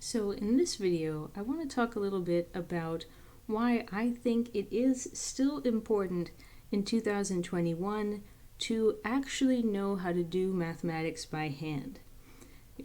So in this video, I want to talk a little bit about why I think it is still important in 2021 to actually know how to do mathematics by hand.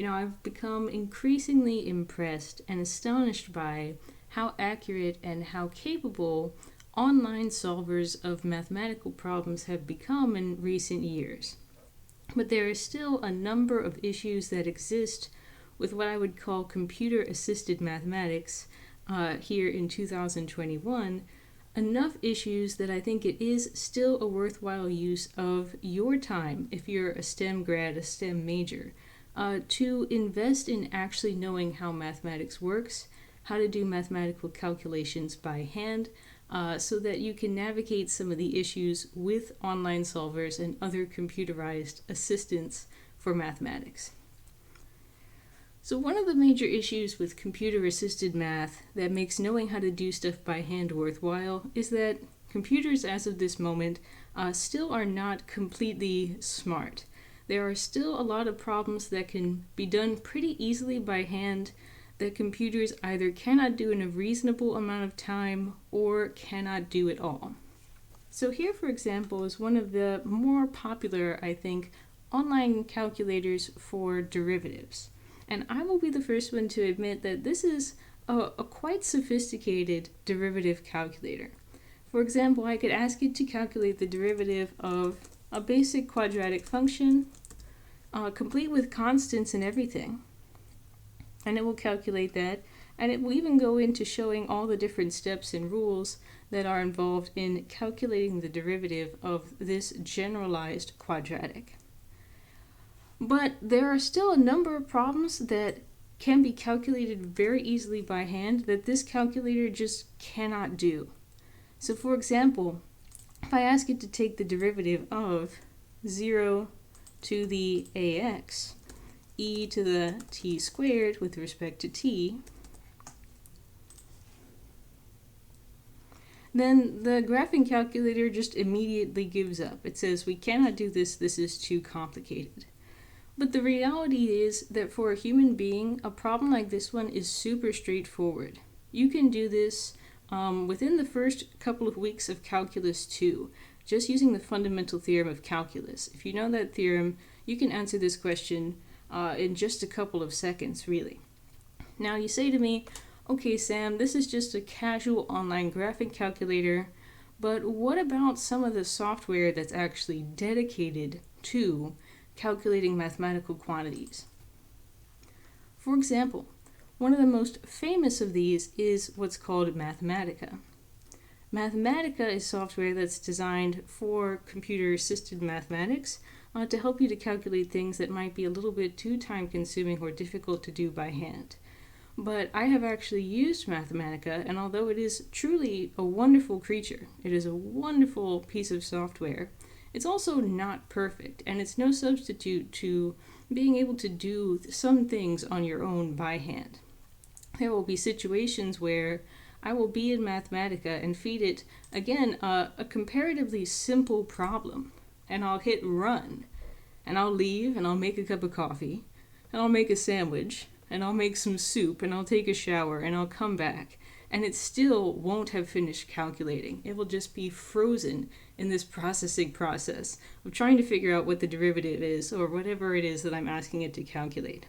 I've become increasingly impressed and astonished by how accurate and how capable online solvers of mathematical problems have become in recent years. But there are still a number of issues that exist with what I would call computer-assisted mathematics here in 2021, enough issues that I think it is still a worthwhile use of your time, if you're a STEM grad, a STEM major, to invest in actually knowing how mathematics works, how to do mathematical calculations by hand, so that you can navigate some of the issues with online solvers and other computerized assistants for mathematics. So one of the major issues with computer-assisted math that makes knowing how to do stuff by hand worthwhile is that computers as of this moment still are not completely smart. There are still a lot of problems that can be done pretty easily by hand that computers either cannot do in a reasonable amount of time or cannot do at all. So here, for example, is one of the more popular, I think, online calculators for derivatives. And I will be the first one to admit that this is a quite sophisticated derivative calculator. For example, I could ask it to calculate the derivative of a basic quadratic function, complete with constants and everything. And it will calculate that, and it will even go into showing all the different steps and rules that are involved in calculating the derivative of this generalized quadratic. But there are still a number of problems that can be calculated very easily by hand that this calculator just cannot do. So for example, if I ask it to take the derivative of 0 to the ax, e to the t squared with respect to t, then the graphing calculator just immediately gives up. It says, we cannot do this, this is too complicated. But the reality is that for a human being, a problem like this one is super straightforward. You can do this within the first couple of weeks of Calculus 2, just using the fundamental theorem of calculus. If you know that theorem, you can answer this question in just a couple of seconds, really. Now you say to me, okay Sam, this is just a casual online graphing calculator, but what about some of the software that's actually dedicated to calculating mathematical quantities? For example, one of the most famous of these is what's called MATHEMATICA. MATHEMATICA is software that's designed for computer-assisted mathematics to help you to calculate things that might be a little bit too time-consuming or difficult to do by hand. But I have actually used MATHEMATICA, and although it is truly a wonderful creature, it is a wonderful piece of software, it's also not perfect, and it's no substitute to being able to do some things on your own by hand. There will be situations where I will be in Mathematica and feed it, again, a comparatively simple problem, and I'll hit run, and I'll leave, and I'll make a cup of coffee, and I'll make a sandwich, and I'll make some soup, and I'll take a shower, and I'll come back, and it still won't have finished calculating. It will just be frozen in this processing process of trying to figure out what the derivative is or whatever it is that I'm asking it to calculate.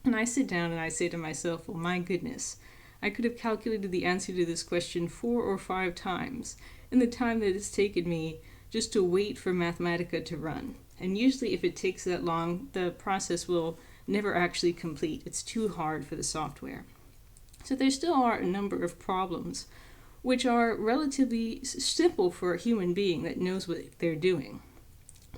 And I sit down and I say to myself, well, my goodness, I could have calculated the answer to this question 4 or 5 times in the time that it's taken me just to wait for Mathematica to run. And usually if it takes that long, the process will never actually complete. It's too hard for the software. So there still are a number of problems which are relatively simple for a human being that knows what they're doing,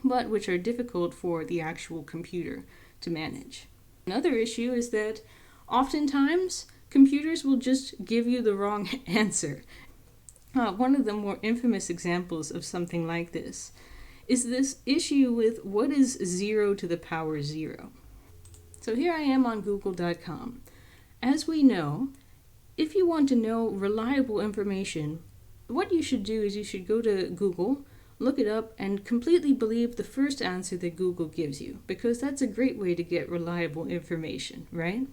but which are difficult for the actual computer to manage. Another issue is that oftentimes computers will just give you the wrong answer. One of the more infamous examples of something like this is this issue with what is 0 to the power 0. So here I am on google.com. As we know, if you want to know reliable information, what you should do is you should go to Google, look it up, and completely believe the first answer that Google gives you, because that's a great way to get reliable information, right?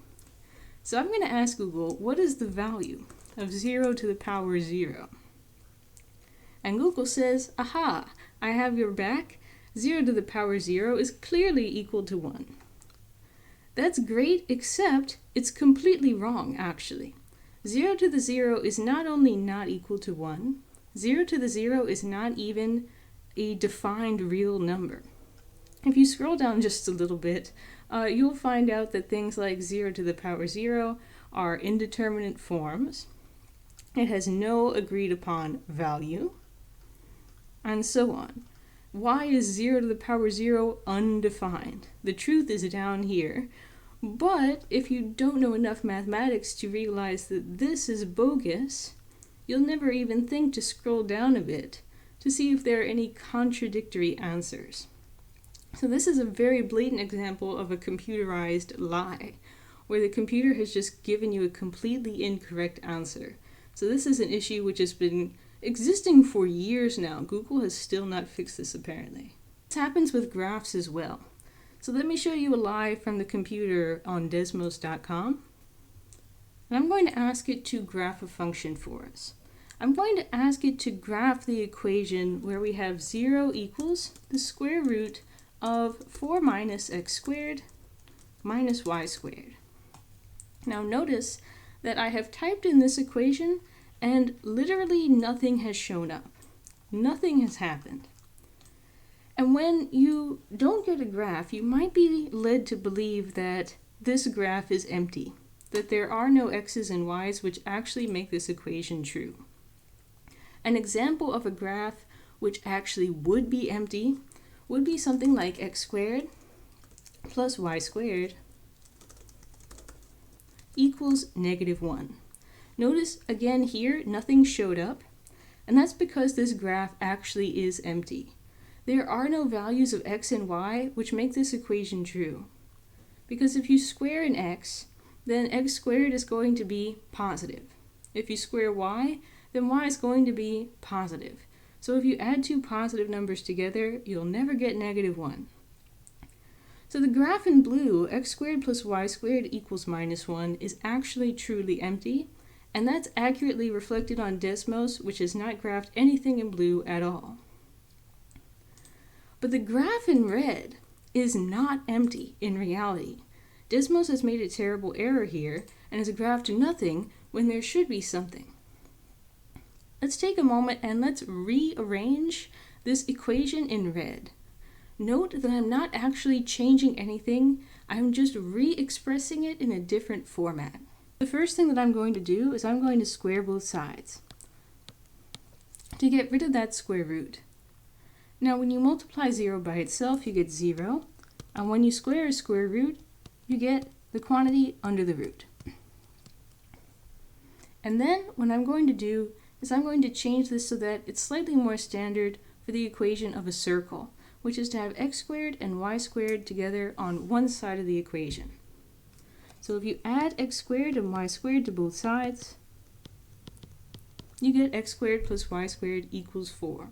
So I'm going to ask Google, what is the value of 0 to the power 0? And Google says, aha, I have your back. 0 to the power 0 is clearly equal to 1. That's great, except it's completely wrong, actually. 0 to the 0 is not only not equal to 1, 0 to the 0 is not even a defined real number. If you scroll down just a little bit, you'll find out that things like 0 to the power 0 are indeterminate forms. It has no agreed upon value, and so on. Why is 0 to the power 0 undefined? The truth is down here. But if you don't know enough mathematics to realize that this is bogus, you'll never even think to scroll down a bit to see if there are any contradictory answers. So this is a very blatant example of a computerized lie, where the computer has just given you a completely incorrect answer. So this is an issue which has been existing for years now. Google has still not fixed this, apparently. This happens with graphs as well. So let me show you a lie from the computer on Desmos.com. And I'm going to ask it to graph a function for us. I'm going to ask it to graph the equation where we have 0 equals the square root of 4 minus x squared minus y squared. Now notice that I have typed in this equation and literally nothing has shown up. Nothing has happened. And when you don't get a graph, you might be led to believe that this graph is empty, that there are no x's and y's which actually make this equation true. An example of a graph which actually would be empty would be something like x squared plus y squared equals -1. Notice again here, nothing showed up, and that's because this graph actually is empty. There are no values of x and y which make this equation true. Because if you square an x, then x squared is going to be positive. If you square y, then y is going to be positive. So if you add two positive numbers together, you'll never get -1. So the graph in blue, x squared plus y squared equals -1, is actually truly empty, and that's accurately reflected on Desmos, which has not graphed anything in blue at all. But the graph in red is not empty in reality. Desmos has made a terrible error here and has graphed nothing when there should be something. Let's take a moment and let's rearrange this equation in red. Note that I'm not actually changing anything, I'm just re-expressing it in a different format. The first thing that I'm going to do is I'm going to square both sides to get rid of that square root. Now when you multiply 0 by itself, you get 0, and when you square a square root, you get the quantity under the root. And then what I'm going to do is I'm going to change this so that it's slightly more standard for the equation of a circle, which is to have x squared and y squared together on one side of the equation. So if you add x squared and y squared to both sides, you get x squared plus y squared equals 4.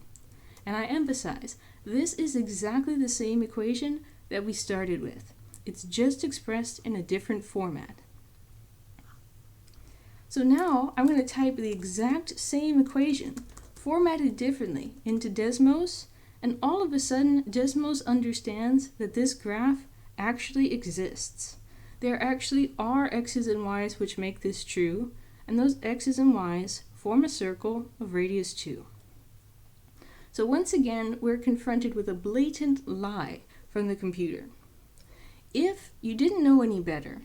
And I emphasize, this is exactly the same equation that we started with. It's just expressed in a different format. So now I'm going to type the exact same equation, formatted differently, into Desmos, and all of a sudden Desmos understands that this graph actually exists. There actually are x's and y's which make this true, and those x's and y's form a circle of radius 2. So once again, we're confronted with a blatant lie from the computer. If you didn't know any better,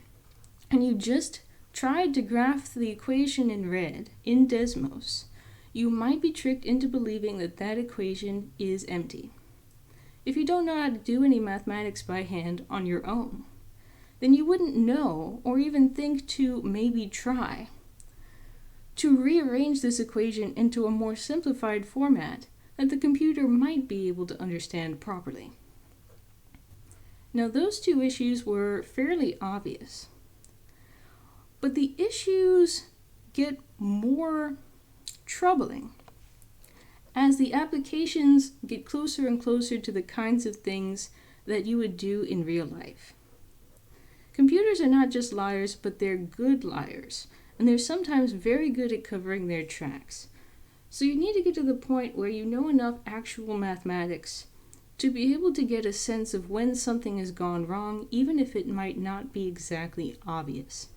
and you just tried to graph the equation in red in Desmos, you might be tricked into believing that that equation is empty. If you don't know how to do any mathematics by hand on your own, then you wouldn't know or even think to maybe try to rearrange this equation into a more simplified format that the computer might be able to understand properly. Now those two issues were fairly obvious, but the issues get more troubling as the applications get closer and closer to the kinds of things that you would do in real life. Computers are not just liars, but they're good liars, and they're sometimes very good at covering their tracks. So you need to get to the point where you know enough actual mathematics to be able to get a sense of when something has gone wrong, even if it might not be exactly obvious.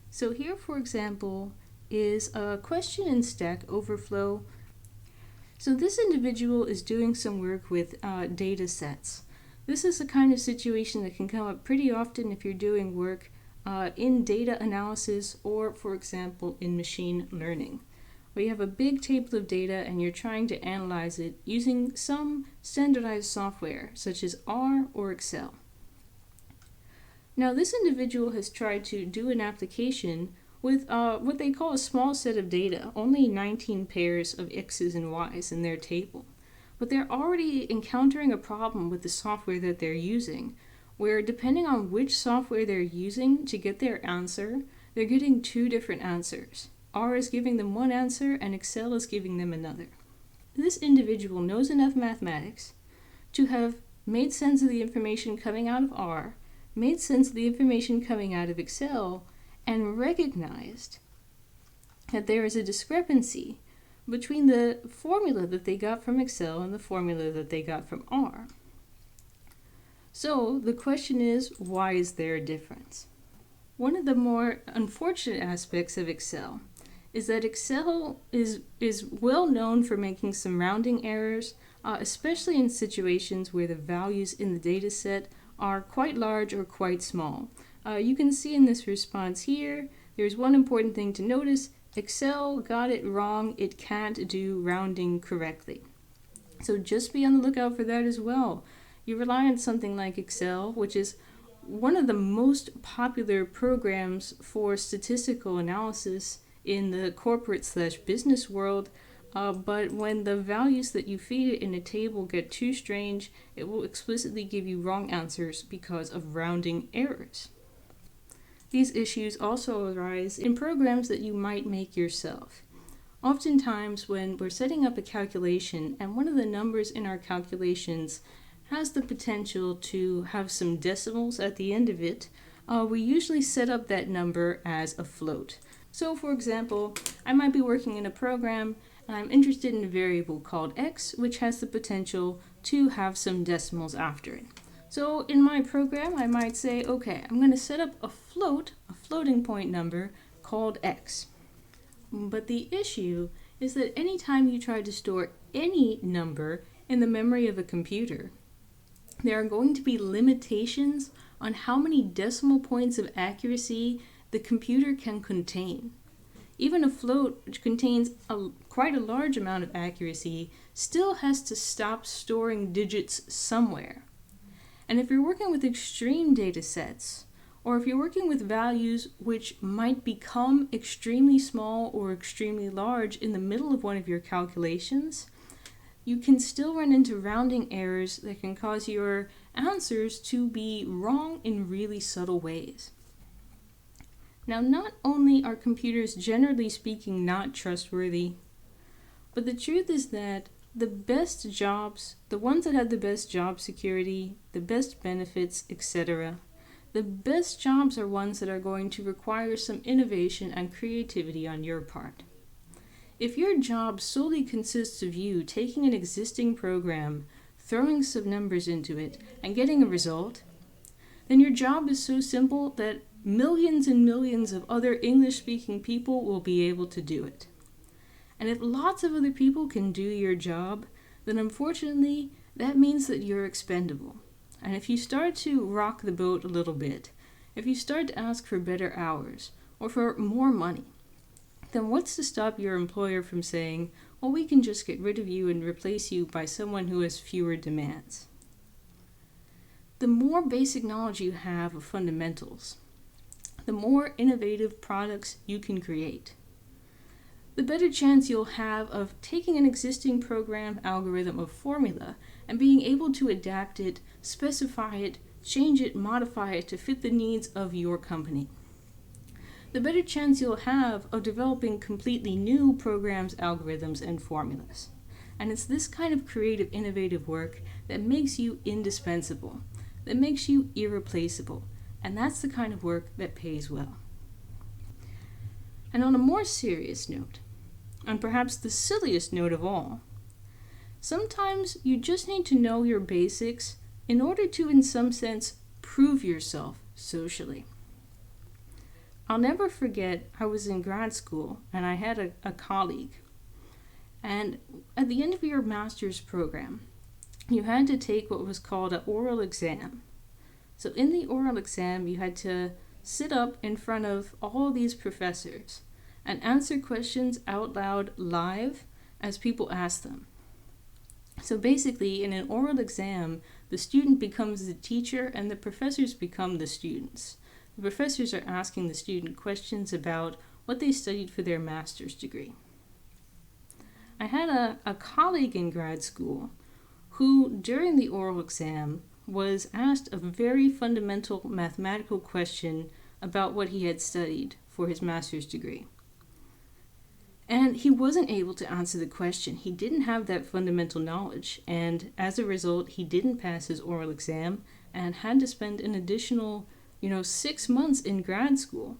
So here, for example, is a question in Stack Overflow. So this individual is doing some work with data sets. This is the kind of situation that can come up pretty often if you're doing work in data analysis or, for example, in machine learning, where you have a big table of data and you're trying to analyze it using some standardized software, such as R or Excel. Now, this individual has tried to do an application with what they call a small set of data, only 19 pairs of X's and Y's in their table. But they're already encountering a problem with the software that they're using, where depending on which software they're using to get their answer, they're getting two different answers. R is giving them one answer and Excel is giving them another. This individual knows enough mathematics to have made sense of the information coming out of R, made sense of the information coming out of Excel, and recognized that there is a discrepancy between the formula that they got from Excel and the formula that they got from R. So the question is, why is there a difference? One of the more unfortunate aspects of Excel is that Excel is well known for making some rounding errors, especially in situations where the values in the data set are quite large or quite small. You can see in this response here, there's one important thing to notice. Excel got it wrong. It can't do rounding correctly. So just be on the lookout for that as well. You rely on something like Excel, which is one of the most popular programs for statistical analysis in the corporate/business world, but when the values that you feed it in a table get too strange, it will explicitly give you wrong answers because of rounding errors. These issues also arise in programs that you might make yourself. Oftentimes when we're setting up a calculation and one of the numbers in our calculations has the potential to have some decimals at the end of it, we usually set up that number as a float. So for example, I might be working in a program and I'm interested in a variable called x, which has the potential to have some decimals after it. So in my program, I might say, okay, I'm going to set up a floating point number called x. But the issue is that anytime you try to store any number in the memory of a computer, there are going to be limitations on how many decimal points of accuracy the computer can contain. Even a float, which contains quite a large amount of accuracy, still has to stop storing digits somewhere. And if you're working with extreme data sets, or if you're working with values which might become extremely small or extremely large in the middle of one of your calculations, you can still run into rounding errors that can cause your answers to be wrong in really subtle ways. Now, not only are computers generally speaking not trustworthy, but the truth is that the best jobs, the ones that have the best job security, the best benefits, etc., the best jobs are ones that are going to require some innovation and creativity on your part. If your job solely consists of you taking an existing program, throwing some numbers into it, and getting a result, then your job is so simple that millions and millions of other English-speaking people will be able to do it. And if lots of other people can do your job, then unfortunately, that means that you're expendable. And if you start to rock the boat a little bit, if you start to ask for better hours, or for more money, then what's to stop your employer from saying, well, we can just get rid of you and replace you by someone who has fewer demands? The more basic knowledge you have of fundamentals, the more innovative products you can create. The better chance you'll have of taking an existing program, algorithm, or formula and being able to adapt it, specify it, change it, modify it to fit the needs of your company. The better chance you'll have of developing completely new programs, algorithms, and formulas. And it's this kind of creative, innovative work that makes you indispensable, that makes you irreplaceable, And that's the kind of work that pays well. And on a more serious note, and perhaps the silliest note of all, sometimes you just need to know your basics in order to, in some sense, prove yourself socially. I'll never forget, I was in grad school and I had a colleague. And at the end of your master's program, you had to take what was called an oral exam. So in the oral exam, you had to sit up in front of all these professors and answer questions out loud live as people asked them. So basically, in an oral exam, the student becomes the teacher and the professors become the students. The professors are asking the student questions about what they studied for their master's degree. I had a colleague in grad school who, during the oral exam, was asked a very fundamental mathematical question about what he had studied for his master's degree. And he wasn't able to answer the question. He didn't have that fundamental knowledge, and as a result, he didn't pass his oral exam and had to spend an additional 6 months in grad school,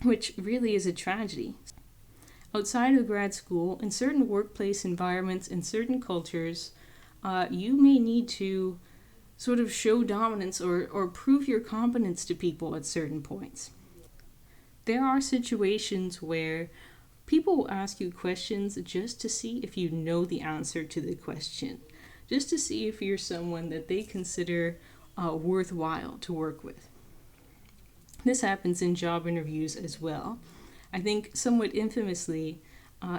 which really is a tragedy. Outside of grad school, in certain workplace environments, in certain cultures, you may need to sort of show dominance or prove your competence to people at certain points. There are situations where people will ask you questions just to see if you know the answer to the question, just to see if you're someone that they consider worthwhile to work with. This happens in job interviews as well. I think somewhat infamously,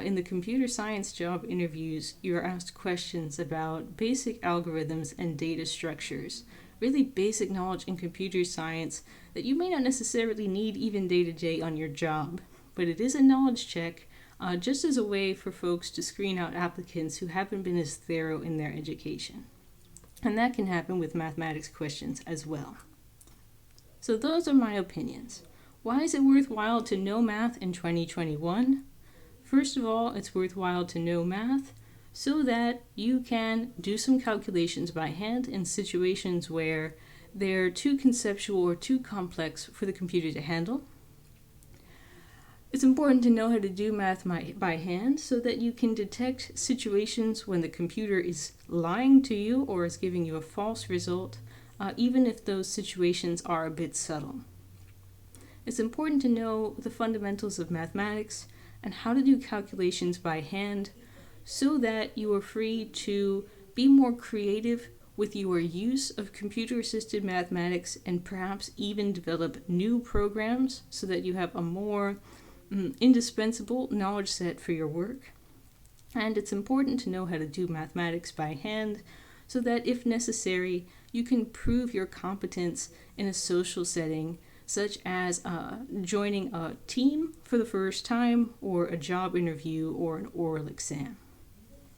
in the computer science job interviews, you're asked questions about basic algorithms and data structures, really basic knowledge in computer science that you may not necessarily need even day to day on your job. But it is a knowledge check, just as a way for folks to screen out applicants who haven't been as thorough in their education. And that can happen with mathematics questions as well. So those are my opinions. Why is it worthwhile to know math in 2021? First of all, it's worthwhile to know math so that you can do some calculations by hand in situations where they're too conceptual or too complex for the computer to handle. It's important to know how to do math by hand so that you can detect situations when the computer is lying to you or is giving you a false result, even if those situations are a bit subtle. It's important to know the fundamentals of mathematics and how to do calculations by hand so that you are free to be more creative with your use of computer-assisted mathematics and perhaps even develop new programs so that you have a more indispensable knowledge set for your work. And it's important to know how to do mathematics by hand so that if necessary, you can prove your competence in a social setting, such as joining a team for the first time or a job interview or an oral exam.